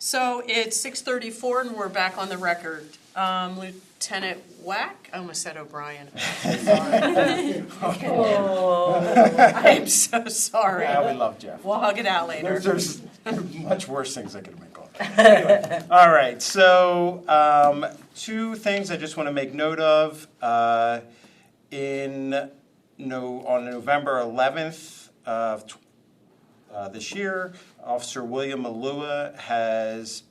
So it's 6:34 and we're back on the record. Lieutenant Wack, I almost said O'Brien. I am so sorry. Yeah, we love Jeff. We'll hug it out later. There's much worse things I could make on. Anyway, all right, so two things I just want to make note of. On November 11th of this year, Officer William Alua has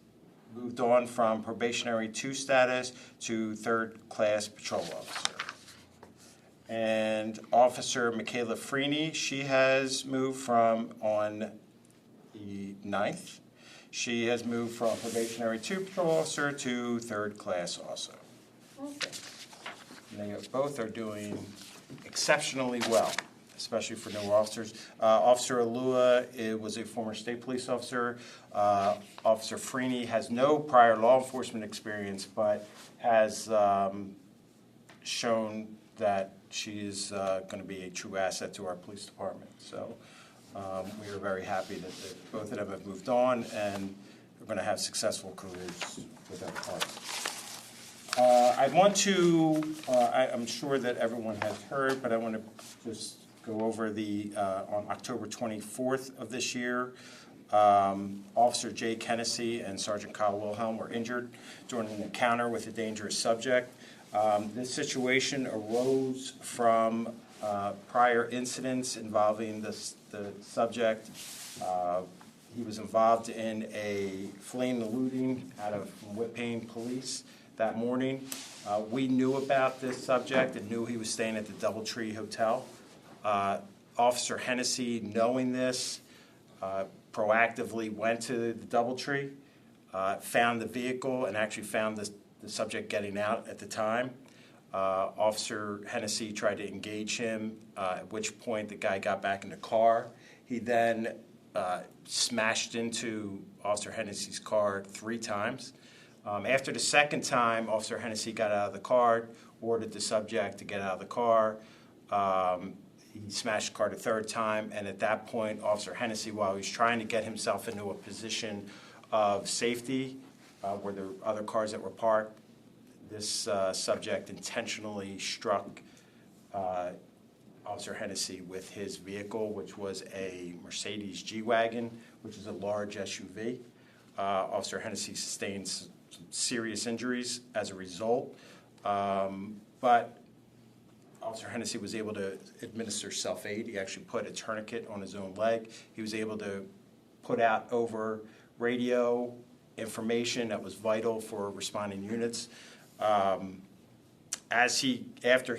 moved on from probationary 2 status to 3rd class patrol officer. And Officer Michaela Freeney, she has moved from on the 9th. She has moved from probationary 2 patrol officer to 3rd class also. Okay. And they both are doing exceptionally well, especially for newer officers. Officer Alua was a former state police officer. Officer Freeney has no prior law enforcement experience, but has shown that she is going to be a true asset to our police department. So we are very happy that both of them have moved on and are going to have successful careers with our department. I want to, I'm sure that everyone has heard, but I want to just go over on October 24th of this year, Officer Jay Hennessy and Sergeant Kyle Wilhelm were injured during an encounter with a dangerous subject. This situation arose from prior incidents involving the subject. He was involved in a fleeing and eluding out of Whitpain Police that morning. We knew about this subject and knew he was staying at the Doubletree Hotel. Officer Hennessy, knowing this, proactively went to the Doubletree, found the vehicle, and actually found the subject getting out at the time. Officer Hennessy tried to engage him, at which point the guy got back in the car. He then smashed into Officer Hennessy's car 3 times. After the second time, Officer Hennessy got out of the car, ordered the subject to get out of the car. He smashed the car the 3rd time, and at that point, Officer Hennessy, while he was trying to get himself into a position of safety where there were other cars that were parked, this subject intentionally struck Officer Hennessy with his vehicle, which was a Mercedes G-Wagon, which is a large SUV. Officer Hennessy sustained some serious injuries as a result, but Officer Hennessy was able to administer self-aid. He actually put a tourniquet on his own leg. He was able to put out over radio information that was vital for responding units. After he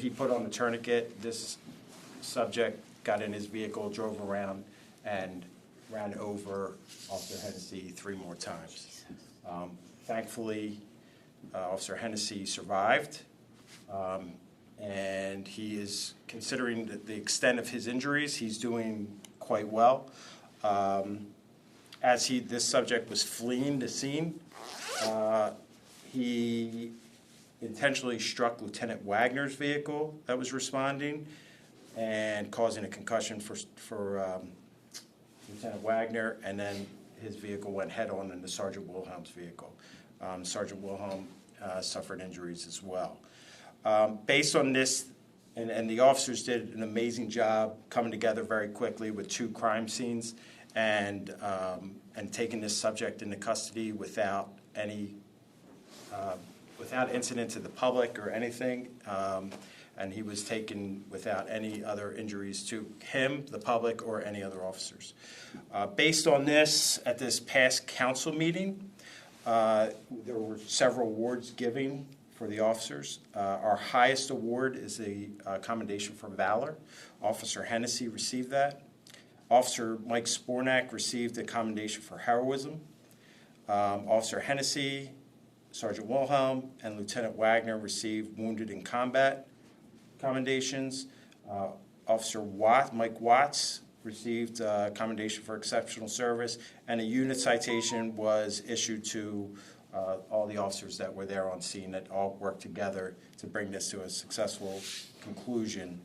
put on the tourniquet, this subject got in his vehicle, drove around, and ran over Officer Hennessy 3 more times. Thankfully, Officer Hennessy survived, and he is, considering the extent of his injuries, he's doing quite well. As this subject was fleeing the scene, he intentionally struck Lieutenant Wagner's vehicle that was responding and causing a concussion for Lieutenant Wagner, and then his vehicle went head-on into Sergeant Wilhelm's vehicle. Sergeant Wilhelm suffered injuries as well. Based on this, and the officers did an amazing job coming together very quickly with 2 crime scenes and taking this subject into custody without any without incident to the public or anything, and he was taken without any other injuries to him, the public, or any other officers. Based on this, at this past council meeting, there were several awards given for the officers. Our highest award is a commendation for valor. Officer Hennessy received that. Officer Mike Spornak received a commendation for heroism. Officer Hennessy, Sergeant Wilhelm, and Lieutenant Wagner received wounded in combat commendations. Officer Mike Watts received a commendation for exceptional service, and a unit citation was issued to all the officers that were there on scene that all worked together to bring this to a successful conclusion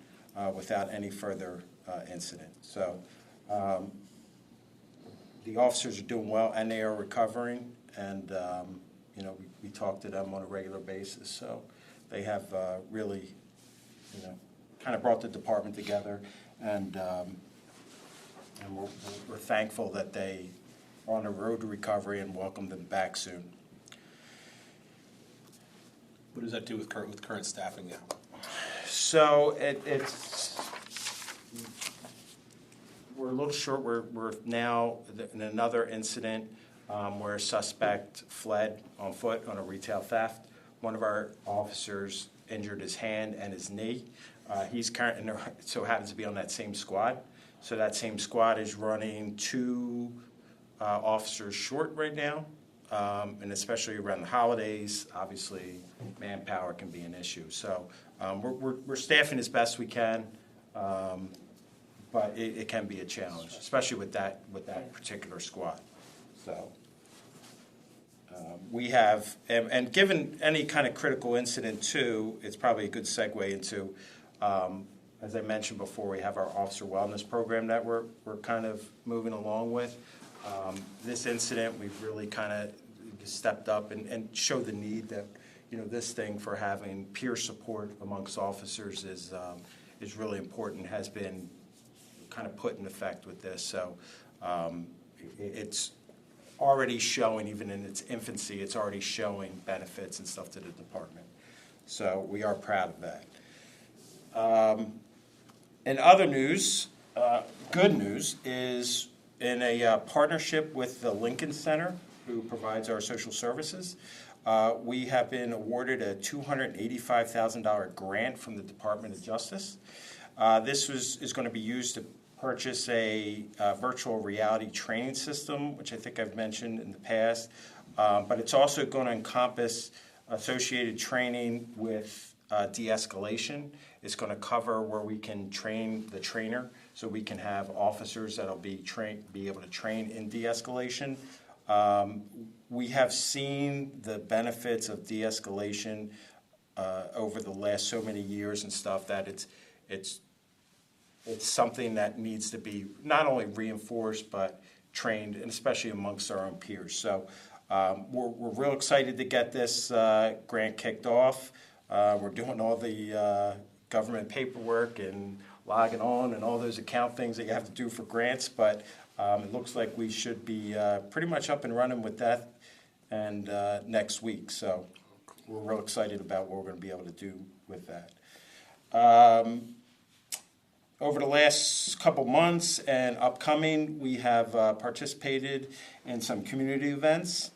without any further incident. So the officers are doing well, and they are recovering, and, we talk to them on a regular basis. So they have really, kind of brought the department together, and we're thankful that they are on the road to recovery and welcome them back soon. What does that do with current staffing now? So we're a little short. We're now in another incident where a suspect fled on foot on a retail theft. One of our officers injured his hand and his knee. He's currently, so happens to be on that same squad. So that same squad is running 2 officers short right now, and especially around the holidays, obviously manpower can be an issue. So we're staffing as best we can, but it can be a challenge, especially with that particular squad. So we have, and given any kind of critical incident too, it's probably a good segue into, as I mentioned before, we have our officer wellness program that we're kind of moving along with. This incident, we've really kind of stepped up and showed the need that, this thing for having peer support amongst officers is really important, has been kind of put in effect with this. So it's already showing, even in its infancy, it's already showing benefits and stuff to the department. So we are proud of that. In other news, good news is in a partnership with the Lincoln Center, who provides our social services, we have been awarded a $285,000 grant from the Department of Justice. This is going to be used to purchase a virtual reality training system, which I think I've mentioned in the past, but it's also going to encompass associated training with de-escalation. It's going to cover where we can train the trainer, so we can have officers that'll be able to train in de-escalation. We have seen the benefits of de-escalation over the last so many years and stuff, that it's something that needs to be not only reinforced but trained, and especially amongst our own peers. So we're real excited to get this grant kicked off. We're doing all the government paperwork and logging on and all those account things that you have to do for grants, but it looks like we should be pretty much up and running with that and next week. So we're real excited about what we're going to be able to do with that. Over the last couple months and upcoming, we have participated in some community events.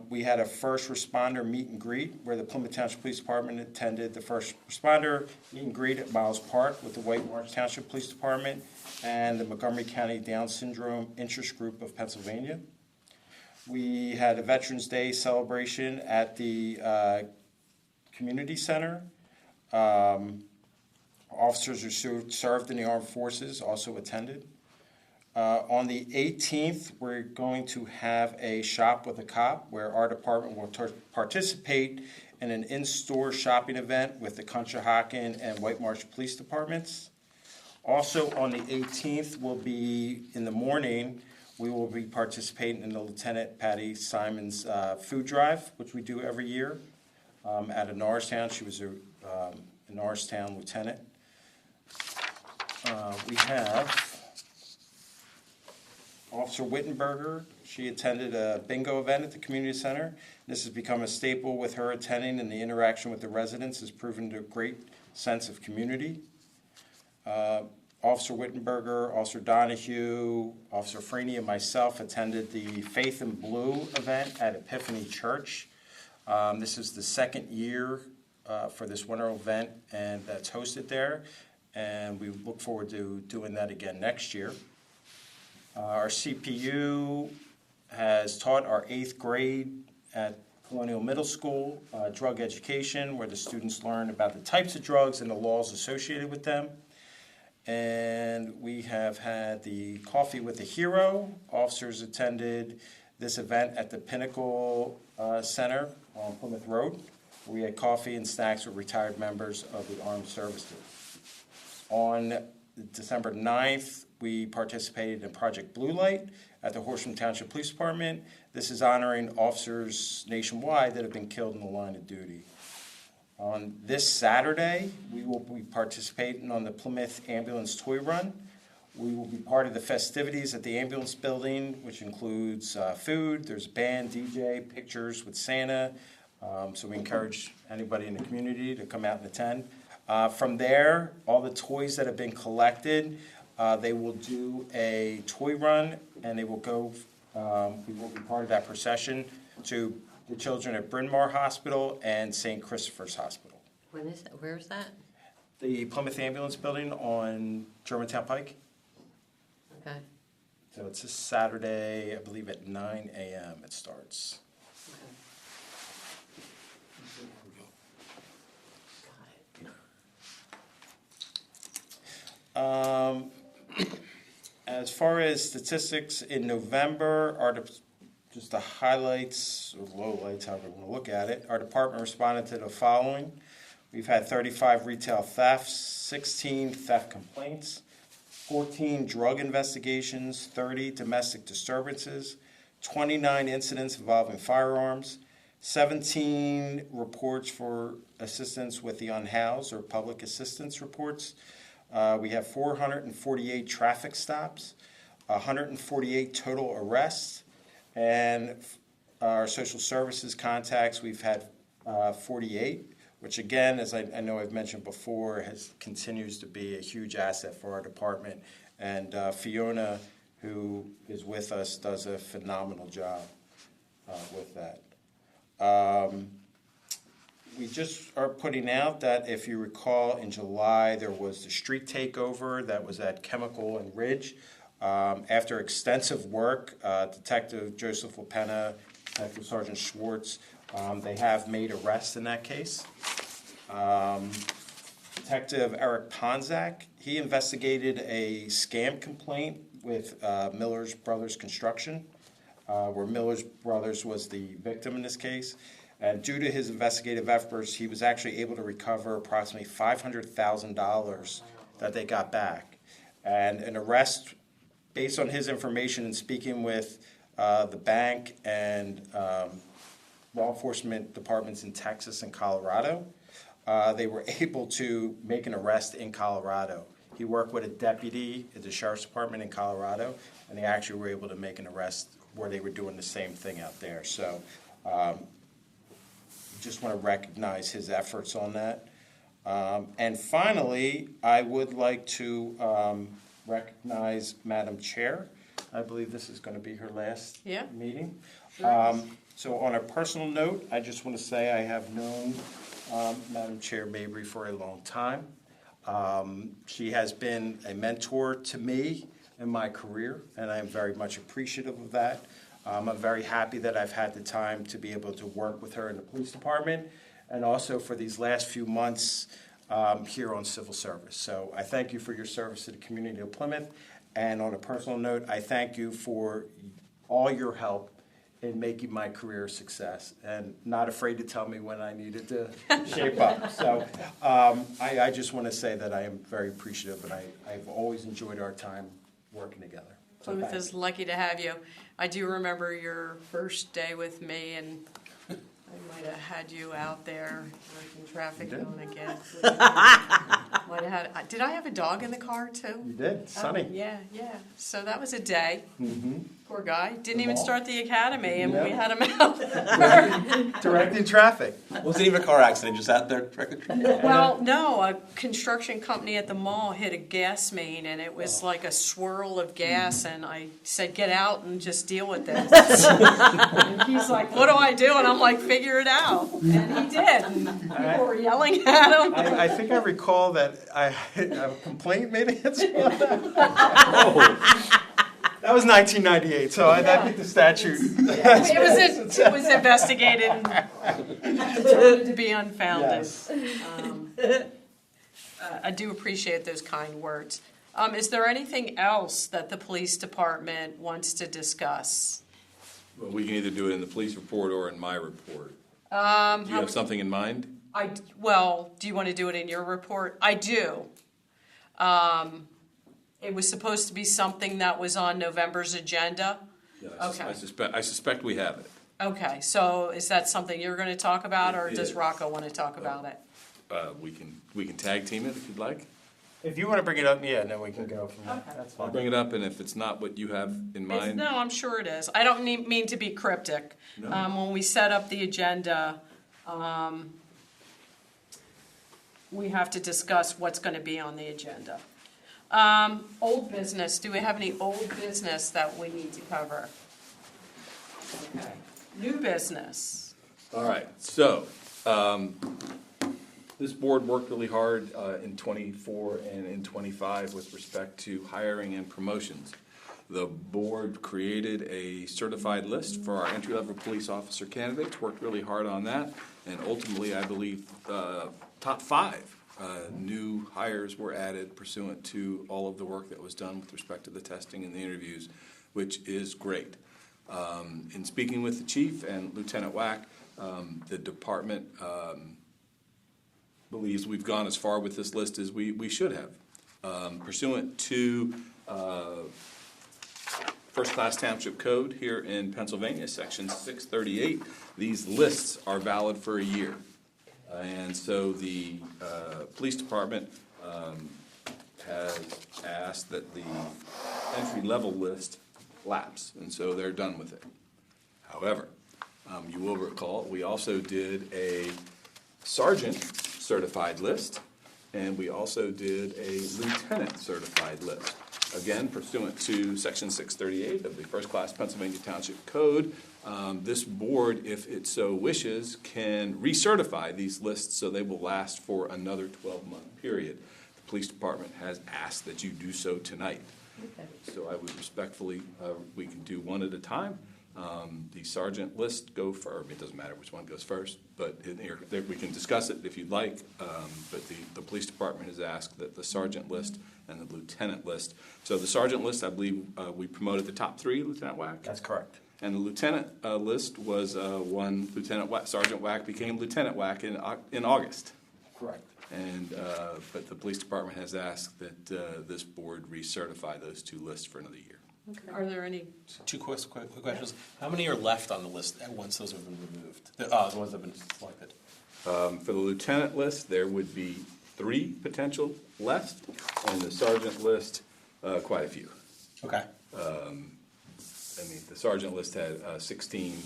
We had a first responder meet and greet where the Plymouth Township Police Department attended the first responder meet and greet at Miles Park with the White Marsh Township Police Department and the Montgomery County Down Syndrome Interest Group of Pennsylvania. We had a Veterans Day celebration at the community center. Officers who served in the armed forces also attended. On the 18th, we're going to have a Shop with a Cop where our department will participate in an in-store shopping event with the Conshohocken and White Marsh Police Departments. Also on the 18th will be in the morning, we will be participating in the Lieutenant Patty Simons food drive, which we do every year out of Norristown. She was a Norristown lieutenant. We have Officer Wittenberger. She attended a bingo event at the community center. This has become a staple with her attending, and the interaction with the residents has proven to a great sense of community. Officer Wittenberger, Officer Donahue, Officer Freeney, and myself attended the Faith in Blue event at Epiphany Church. This is the second year for this winter event, and that's hosted there, and we look forward to doing that again next year. Our CPU has taught our 8th grade at Colonial Middle School drug education, where the students learn about the types of drugs and the laws associated with them. And we have had the Coffee with a Hero. Officers attended this event at the Pinnacle Center on Plymouth Road, where we had coffee and snacks with retired members of the armed services. On December 9th, we participated in Project Blue Light at the Horsham Township Police Department. This is honoring officers nationwide that have been killed in the line of duty. On this Saturday, we will be participating on the Plymouth Ambulance Toy Run. We will be part of the festivities at the ambulance building, which includes food, there's band, DJ, pictures with Santa. So we encourage anybody in the community to come out and attend. From there, all the toys that have been collected, they will do a toy run, and they will go, we will be part of that procession to the children at Bryn Mawr Hospital and St. Christopher's Hospital. When is that? Where is that? The Plymouth Ambulance Building on Germantown Pike. Okay. So it's this Saturday, I believe at 9 a.m. it starts. As far as statistics in November, just the highlights, or lowlights, however you want to look at it, our department responded to the following. We've had 35 retail thefts, 16 theft complaints, 14 drug investigations, 30 domestic disturbances, 29 incidents involving firearms, 17 reports for assistance with the unhoused or public assistance reports. We have 448 traffic stops, 148 total arrests, and our social services contacts, we've had 48, which again, as I know I've mentioned before, continues to be a huge asset for our department. And Fiona, who is with us, does a phenomenal job with that. We just are putting out that, if you recall, in July, there was the street takeover that was at Chemical and Ridge. After extensive work, Detective Joseph LaPena, Detective Sergeant Schwartz, they have made arrests in that case. Detective Eric Ponzak, he investigated a scam complaint with Miller's Brothers Construction, where Miller's Brothers was the victim in this case. And due to his investigative efforts, he was actually able to recover approximately $500,000 that they got back. And an arrest, based on his information and speaking with the bank and law enforcement departments in Texas and Colorado, they were able to make an arrest in Colorado. He worked with a deputy at the sheriff's department in Colorado, and they actually were able to make an arrest where they were doing the same thing out there. So just want to recognize his efforts on that. And finally, I would like to recognize Madam Chair. I believe this is going to be her last meeting. So on a personal note, I just want to say I have known Madam Chair Mabry for a long time. She has been a mentor to me in my career, and I am very much appreciative of that. I'm very happy that I've had the time to be able to work with her in the police department, and also for these last few months here on civil service. So I thank you for your service to the community of Plymouth, and on a personal note, I thank you for all your help in making my career a success, and not afraid to tell me when I needed to shape up. So I just want to say that I am very appreciative, and I've always enjoyed our time working together. So Plymouth is lucky to have you. I do remember your first day with me, and I might have had you out there working traffic going again. Might have had. Did I have a dog in the car too? You did, Sonny. Oh, yeah. So that was a day. Mm-hmm. Poor guy. Didn't even Come on. start the academy, and No. we had him out. Directing traffic. Wasn't even a car accident, just out there directing. Well, no, a construction company at the mall hit a gas main, and it was like a swirl of gas, and I said, get out and just deal with this. And he's like, what do I do? And I'm like, figure it out. And he did. And people were yelling at him. I think I recall that a complaint made against me on that. That was 1998, so I think the statute. It was investigated and determined to be unfounded. Yes. I do appreciate those kind words. Is there anything else that the police department wants to discuss? Well, we can either do it in the police report or in my report. Do you have something in mind? Well, do you want to do it in your report? I do. It was supposed to be something that was on November's agenda, Yeah, Okay. I suspect we have it. Okay, so is that something you're gonna talk about, or It does is. Rocco wanna talk about it? We can tag team it if you'd like. If you want to bring it up, yeah, then we can go from there. Okay. That's I'll fine. bring it up, and if it's not what you have in mind. No, I'm sure it is. I don't mean to be cryptic. No. When we set up the agenda, we have to discuss what's gonna be on the agenda. Old business, do we have any old business that we need to cover? Okay. New business. All right, so, this board worked really hard in '24 and in '25 with respect to hiring and promotions. The board created a certified list for our entry-level police officer candidates, worked really hard on that, and ultimately, I believe, top 5 new hires were added pursuant to all of the work that was done with respect to the testing and the interviews, which is great. In speaking with the chief and Lieutenant Wack, the department believes we've gone as far with this list as we should have. Pursuant to First Class Township Code here in Pennsylvania, Section 638, these lists are valid for a year. And so the police department has asked that the entry-level list lapse, and so they're done with it. However, you will recall, we also did a sergeant certified list, and we also did a lieutenant certified list. Again, pursuant to Section 638 of the First Class Pennsylvania Township Code, this board, if it so wishes, can recertify these lists so they will last for another 12-month period. The police department has asked that you do so tonight. Okay. So I would respectfully, we can do one at a time. The sergeant list go first. It doesn't matter which one goes first, but we can discuss it if you'd like. But the police department has asked that the sergeant list and the lieutenant list. So the sergeant list, I believe, we promoted the top 3, Lieutenant Wack. That's correct. And the lieutenant list was Sergeant Wack became Lieutenant Wack in August. Correct. And but the police department has asked that this board recertify those 2 lists for another year. Are there any, Two quick questions. How many are left on the list once those have been removed? The ones that have been selected. For the lieutenant list, there would be 3 potential left, and the sergeant list, quite a few. Okay. I mean, the sergeant list had 16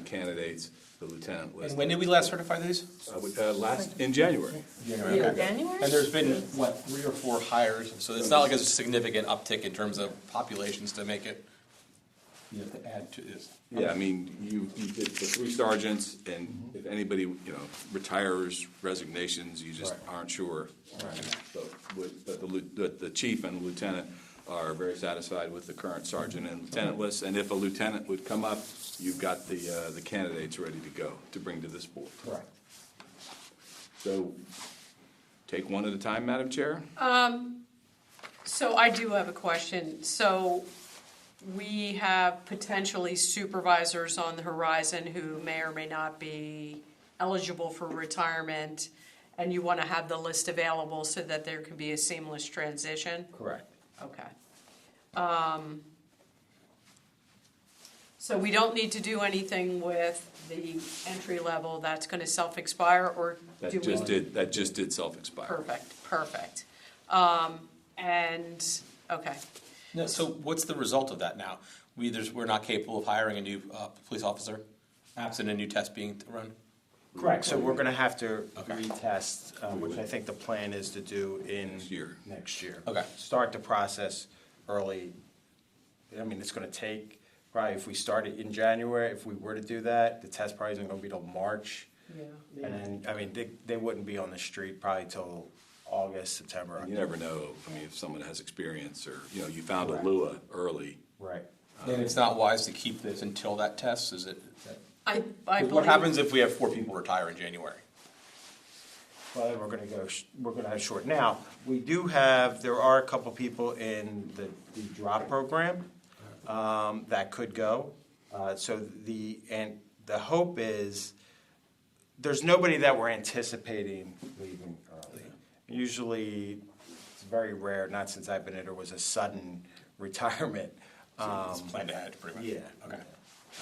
candidates. The lieutenant list. And when did we last certify these? Last in January. January. Okay. January? And there's been, 3 or 4 hires, so it's not like there's a significant uptick in terms of populations to make it, you have to add to this. Yeah, I mean, you did the 3 sergeants, and if anybody, retires, resignations, you just aren't sure. But the chief and the lieutenant are very satisfied with the current sergeant and lieutenant list, and if a lieutenant would come up, you've got the candidates ready to go to bring to this board. Correct. So, take one at a time, Madam Chair. so I do have a question. So we have potentially supervisors on the horizon who may or may not be eligible for retirement, and you want to have the list available so that there can be a seamless transition? Correct. Okay. So we don't need to do anything with the entry level, that's gonna self-expire, or That do we? just did self-expire. Perfect. And, okay, No, so what's the result of that now? We're not capable of hiring a new police officer, absent a new test being run? Correct, so we're gonna have to Okay. retest, which I think the plan is to do in Next year. Okay. Start the process early. I mean, it's gonna take, probably if we start it in January, if we were to do that, the test probably isn't gonna be till March. yeah. And then, I mean, they wouldn't be on the street probably till August, September. You never know, I mean, if someone has experience, or, you found a Right. Lua early. Right. And it's not wise to keep this until that test, is it? I What believe, happens if we have 4 people retire in January? Well, then we're gonna have short. Now, there are a couple people in the drop program, that could go. So the hope is, there's nobody that we're anticipating leaving early. Usually, it's very rare, not since I've been here, there was a sudden retirement. It's planned ahead, pretty much. yeah. Okay.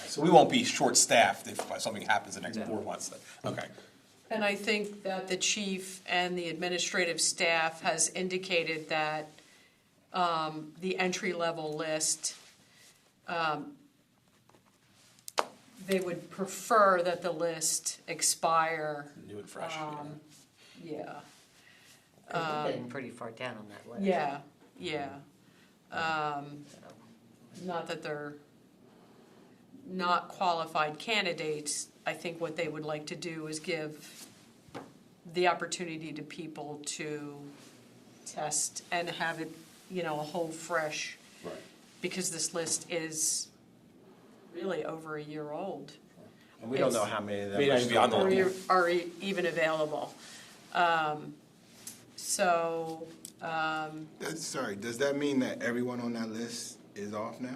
So we won't be short-staffed if something happens the next 4 months. Okay. And I think that the chief and the administrative staff has indicated that the entry-level list, they would prefer that the list expire. New and fresh. Yeah, We're getting pretty far down on that list. yeah. Not that they're not qualified candidates. I think what they would like to do is give the opportunity to people to test and have it, a whole fresh, Right. because this list is really over a year old. And we don't know how many of them May not are even be still on the Or list. going. are even available. Sorry, does that mean that everyone on that list is off now?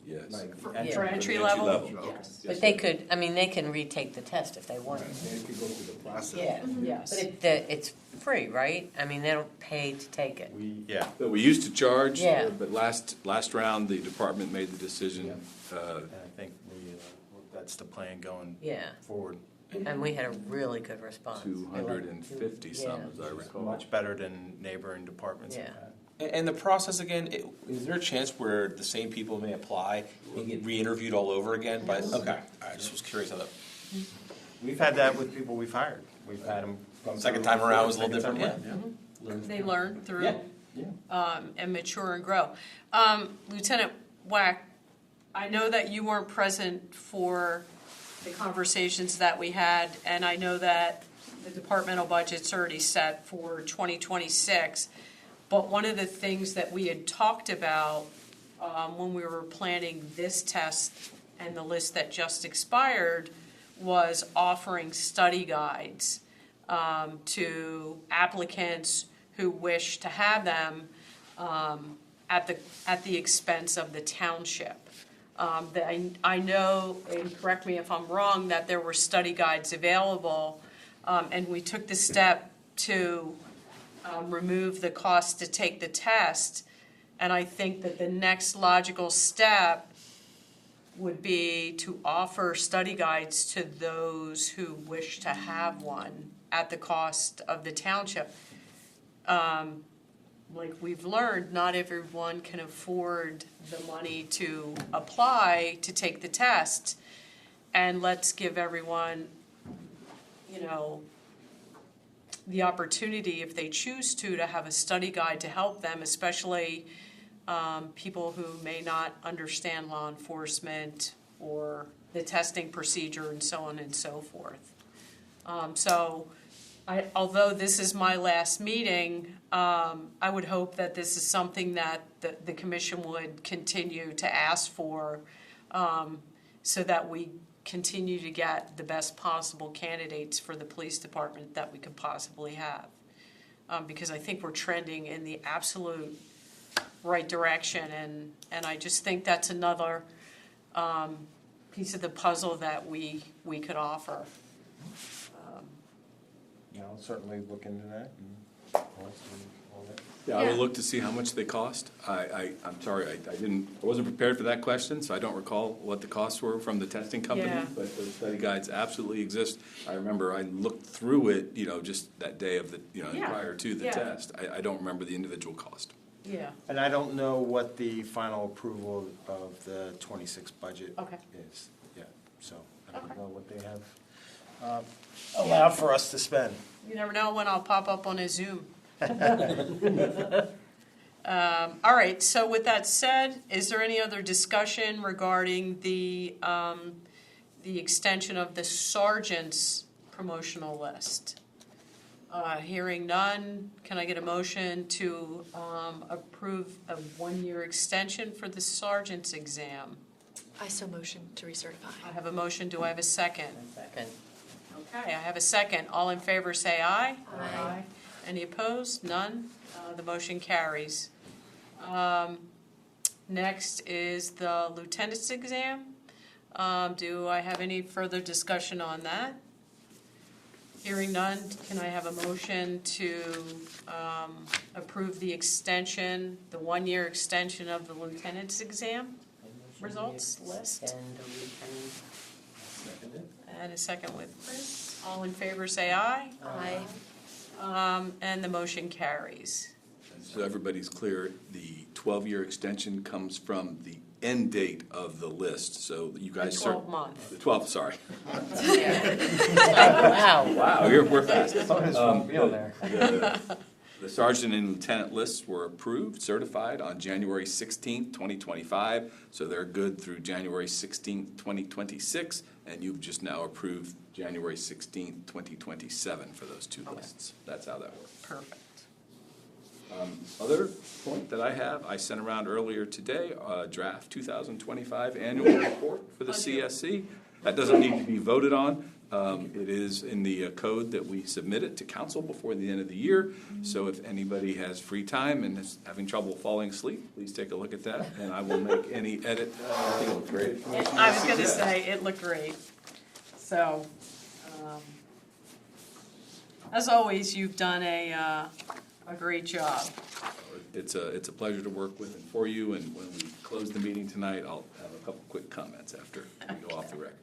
Yes. Like, For entry- entry Entry level? level. Yes. But they could, they can retake the test if they want. They could go through the process. Yeah. Yes. But it's free, right? They don't pay to take it. Yeah. But we used to charge, Yeah. but last round, the department made the decision, And I think that's the plan going Yeah. forward. And we had a really good response. 250 some, as I recall. Much better than neighboring departments have Yeah. had. And the process again, is there a chance where the same people may apply and get re-interviewed all over again? Okay, I just was curious how that. We've had that with people we've hired. We've had them come. Second through time around was a before, little second different, time yeah. around. They learn through. Yeah. And mature and grow. Lieutenant Wack, I know that you weren't present for the conversations that we had, and I know that the departmental budget's already set for 2026. But one of the things that we had talked about when we were planning this test and the list that just expired was offering study guides to applicants who wish to have them at the expense of the township. I know, and correct me if I'm wrong, that there were study guides available, and we took the step to remove the cost to take the test. And I think that the next logical step would be to offer study guides to those who wish to have one at the cost of the township. Like we've learned, not everyone can afford the money to apply to take the test. And let's give everyone, the opportunity, if they choose to have a study guide to help them, especially people who may not understand law enforcement or the testing procedure and so on and so forth. Although this is my last meeting, I would hope that this is something that the commission would continue to ask for, so that we continue to get the best possible candidates for the police department that we could possibly have. Because I think we're trending in the absolute right direction, and I just think that's another piece of the puzzle that we could offer. Yeah, I'll certainly look into that. And all that. Yeah, I Yeah. will look to see how much they cost. I'm sorry, I wasn't prepared for that question, so I don't recall what the costs were from the testing company. Yeah. But those study guides absolutely exist. I remember I looked through it, just that day of the, Yeah. prior to the Yeah. test. I don't remember the individual cost. Yeah. And I don't know what the final approval of the 26 budget Okay. is yet. So I don't Okay. know what they have allowed for us to spend. You never know when I'll pop up on a Zoom. All right, so with that said, is there any other discussion regarding the extension of the sergeant's promotional list? Hearing none, can I get a motion to approve a one-year extension for the sergeant's exam? I so motion to recertify. I have a motion, do I have a second? Second. Okay, I have a second. All in favor, say aye. Aye. Any opposed? None? The motion carries. Next is the lieutenant's exam. Do I have any further discussion on that? Hearing none, can I have a motion to approve the extension, the one-year extension of the lieutenant's exam? results list. And And a second with Chris. All in favor, say aye. Aye. And the motion carries. So everybody's clear, the 12-year extension comes from the end date of the list, so you guys. 12 month. The 12, sorry. wow. Wow, we're fast. there. The sergeant and lieutenant lists were approved, certified on January 16th, 2025, so they're good through January 16th, 2026, and you've just now approved January 16th, 2027 for those two lists. That's how that works. Perfect. Other point that I have, I sent around earlier today, draft 2025 annual report for the CSC. That doesn't need to be voted on. It is in the code that we submit it to council before the end of the year. So if anybody has free time and is having trouble falling asleep, please take a look at that, and I will make any edit. I think it looks great. I was going to say, it looked great. So, as always, you've done a great job. It's a pleasure to work with and for you, and when we close the meeting tonight, I'll have a couple quick comments after we go off the record.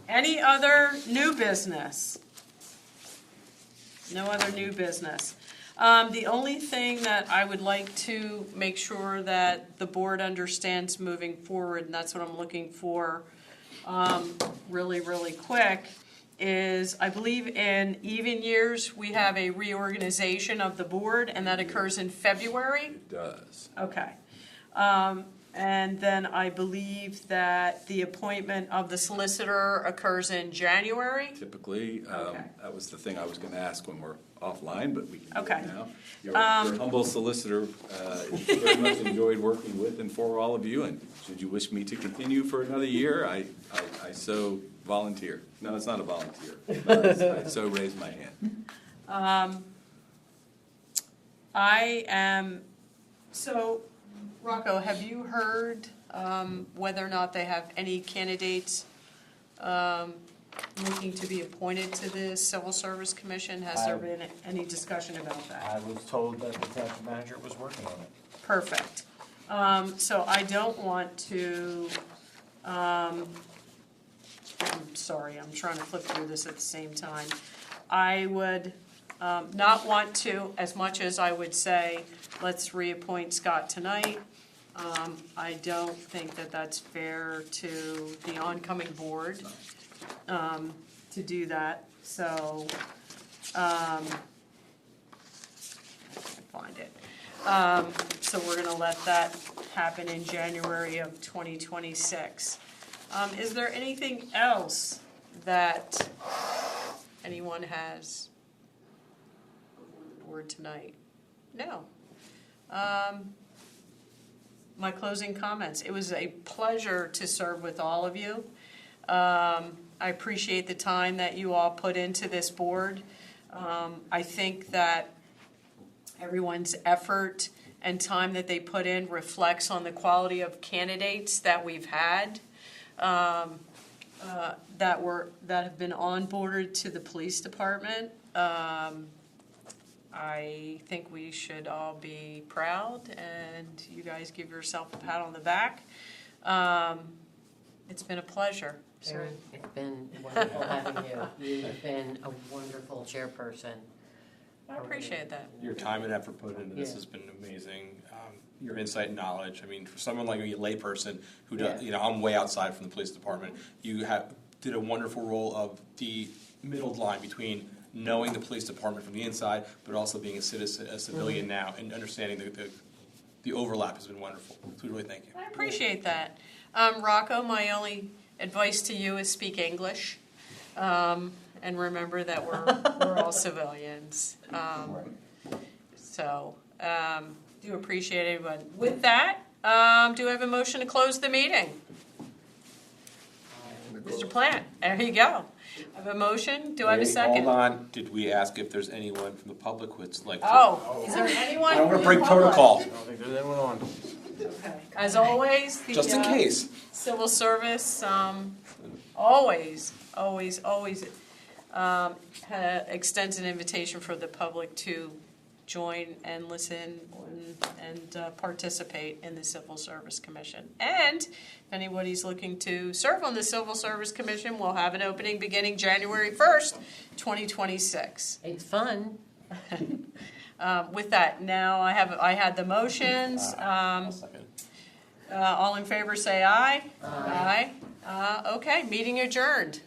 Any other new business? No other new business. The only thing that I would like to make sure that the board understands moving forward, and that's what I'm looking for really, really quick, is I believe in even years, we have a reorganization of the board, and that occurs in February. It does. Okay. And then I believe that the appointment of the solicitor occurs in January. Typically, Okay. that was the thing I was going to ask when we're offline, but we can do Okay. it now. Your humble solicitor very much enjoyed working with and for all of you, and should you wish me to continue for another year, I so volunteer. No, it's not a volunteer. I so raise my hand. I am, so Rocco, have you heard whether or not they have any candidates looking to be appointed to the Civil Service Commission? Has there been any discussion about that? I was told that the township manager was working on it. Perfect. So I don't want to, I'm sorry, I'm trying to flip through this at the same time. I would not want to, as much as I would say, let's reappoint Scott tonight. I don't think that that's fair to the oncoming board to do that. So, I can't find it. So we're gonna let that happen in January of 2026. Is there anything else that anyone has before the board tonight? No. My closing comments. It was a pleasure to serve with all of you. I appreciate the time that you all put into this board. I think that everyone's effort and time that they put in reflects on the quality of candidates that we've had that have been onboarded to the police department. I think we should all be proud, and you guys give yourself a pat on the back. It's been a pleasure. Sharon, it's been wonderful having you. You've been a wonderful chairperson. I appreciate that. Your time and effort put into this Yeah. has been amazing. Your insight and knowledge. I mean, for someone like me, a layperson who Yeah. does, I'm way outside from the police department. You did a wonderful role of the middle line between knowing the police department from the inside, but also being a citizen, a civilian now, and understanding the overlap has been wonderful. So we really thank you. I appreciate that. Rocco, my only advice to you is speak English. And remember that we're all civilians. Do appreciate everyone. With that, do I have a motion to close the meeting? Mr. Plant, there you go. I have a motion. Do I have a Wait, second? Hold on. Did we ask if there's anyone from the public who'd like to? Oh, is there anyone? I don't want from to break the public? protocol, I don't think there's anyone on. Okay. As always, the just in case. Civil Service, always extends an invitation for the public to join and listen and participate in the Civil Service Commission. And if anybody's looking to serve on the Civil Service Commission, we'll have an opening beginning January 1st, 2026. It's fun. With that, now I had the motions. I'll second. All in favor say aye. Aye. Okay, meeting adjourned.